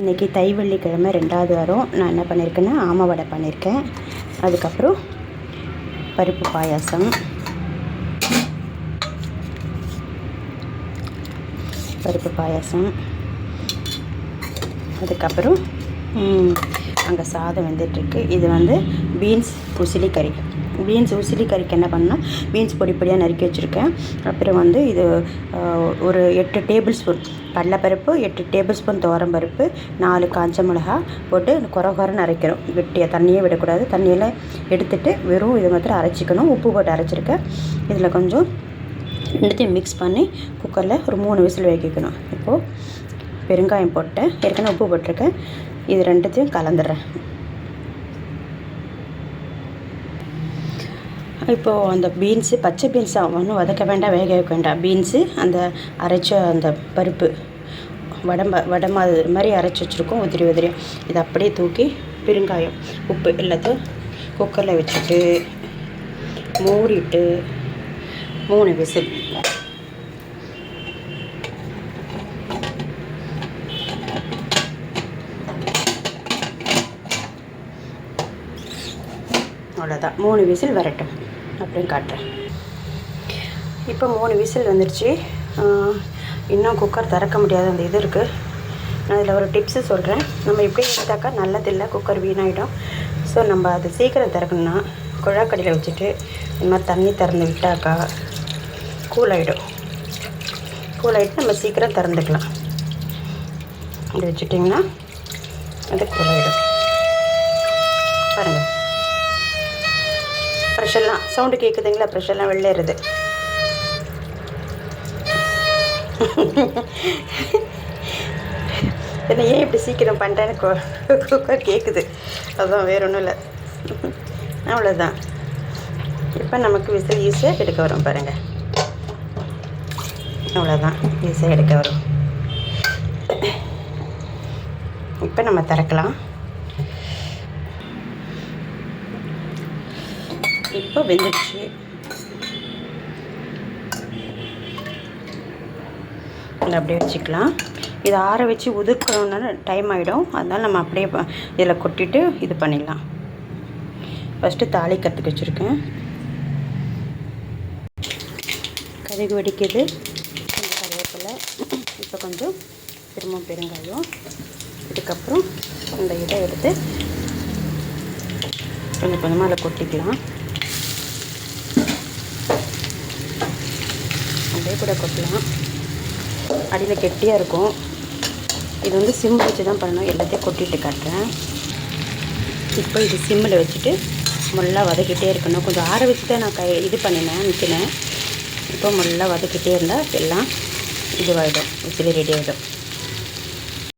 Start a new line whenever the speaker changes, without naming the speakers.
இன்றைக்கி தை வெள்ளிக்கிழமை 2வது வாரம். நான் என்ன பண்ணியிருக்கேன்னா ஆமை வடை பண்ணியிருக்கேன். அதுக்கப்புறம் பருப்பு பாயாசம், அதுக்கப்புறம் அங்கே சாதம் வெந்துட்டுருக்கு. இது வந்து பீன்ஸ் உசிலிக்கறி. உசிலி கறிக்கு என்ன பண்ணால் பீன்ஸ் பொடி பொடியாக நறுக்கி வச்சுருக்கேன். அப்புறம் வந்து இது ஒரு 8 டேபிள் ஸ்பூன் கடலைப்பருப்பு, 8 டேபிள் ஸ்பூன் துவரம்பருப்பு, 4 காஞ்ச மிளகா போட்டு குறன்னு அரைக்கணும். வெட்டியாக தண்ணியே விடக்கூடாது. தண்ணியெல்லாம் எடுத்துகிட்டு வெறும் இது மாத்திரம் அரைச்சிக்கணும். உப்பு போட்டு அரைச்சிருக்கேன். இதில் கொஞ்சம் ரெண்டுத்தையும் மிக்ஸ் பண்ணி குக்கரில் ஒரு 3 விசில் வைக்கணும். இப்போது பெருங்காயம் போட்டேன், ஏற்கனவே உப்பு போட்டிருக்கேன். இது ரெண்டுத்தையும் கலந்துடுறேன். இப்போது அந்த பீன்ஸு, பச்சை பீன்ஸை ஒன்றும் வதக்க வேண்டாம், வேக வைக்க வேண்டாம். பீன்ஸு, அந்த அரைச்ச அந்த பருப்பு வடை மாதிரி அரைச்சி வச்சுருக்கோம் உதிரியாக. இதை அப்படியே தூக்கி பெருங்காயம், உப்பு எல்லாத்தையும் குக்கரில் வச்சுட்டு மூடிட்டு 3 விசில். அவ்வளோதான், 3 விசில் வரட்டும், அப்படின்னு காட்டுறேன். இப்போ 3 விசில் வந்துடுச்சு. இன்னும் குக்கர் திறக்க முடியாத அந்த இது இருக்குது. நான் இதில் ஒரு டிப்ஸு சொல்கிறேன். நம்ம இப்படி எடுத்தாக்கா நல்லதில்லை, குக்கர் வீணாகிடும். ஸோ நம்ம அதை சீக்கிரம் திறக்கணும்னா குழாக்கடியில் வச்சுட்டு இந்த மாதிரி தண்ணி திறந்து விட்டாக்கா கூலாகிட்டு நம்ம சீக்கிரம் திறந்துக்கலாம். இப்படி வச்சுட்டிங்கன்னா அது கூலாகிடும். பாருங்கள், ப்ரெஷர்லாம் சவுண்டு கேட்குதுங்களா? ப்ரெஷர்லாம் வெளியேறுது. என்ன ஏன் இப்படி சீக்கிரம் பண்ணுறேன்னு குக்கர் கேட்குது. அதுதான், வேறு ஒன்றும் இல்லை. அவ்வளோதான். இப்போ நமக்கு விசில் ஈஸியாக எடுக்க வரும் பாருங்கள். அவ்வளோதான், ஈஸியாக எடுக்க வரும். இப்போ நம்ம திறக்கலாம். இப்போ வெந்துடுச்சு. இதில் அப்படியே வச்சுக்கலாம். இதை ஆற வச்சு உதிர்க்கணுன்னு டைம் ஆகிடும். அதனால் நம்ம அப்படியே இதில் கொட்டிட்டு இது பண்ணிடலாம். ஃபஸ்ட்டு தாளிக்கிறதுக்கு வச்சுருக்கேன். கடுகு வெடிக்குது, கொஞ்சம் கருவேப்பிலை, இப்போ கொஞ்சம் திரும்ப பெருங்காயம். இதுக்கப்புறம் இந்த இதை எடுத்து கொஞ்சம் கொஞ்சமாக அதில் கொட்டிக்கலாம். அப்படியே கூட கொட்டலாம். அடியில் கெட்டியாக இருக்கும். இது வந்து சிம் வச்சு தான் பண்ணணும். எல்லாத்தையும் கொட்டிட்டு காட்டுறேன். இப்போ இது சிம்மில் வச்சுட்டு முள்ளா வதக்கிட்டே இருக்கணும். கொஞ்சம் ஆற வச்சு தான் நான் இது நிற்கினேன். இப்போ முள்ளா வதக்கிட்டே இருந்தால் எல்லாம் இதுவாகிடும், விசில் ரெடி ஆகிடும்.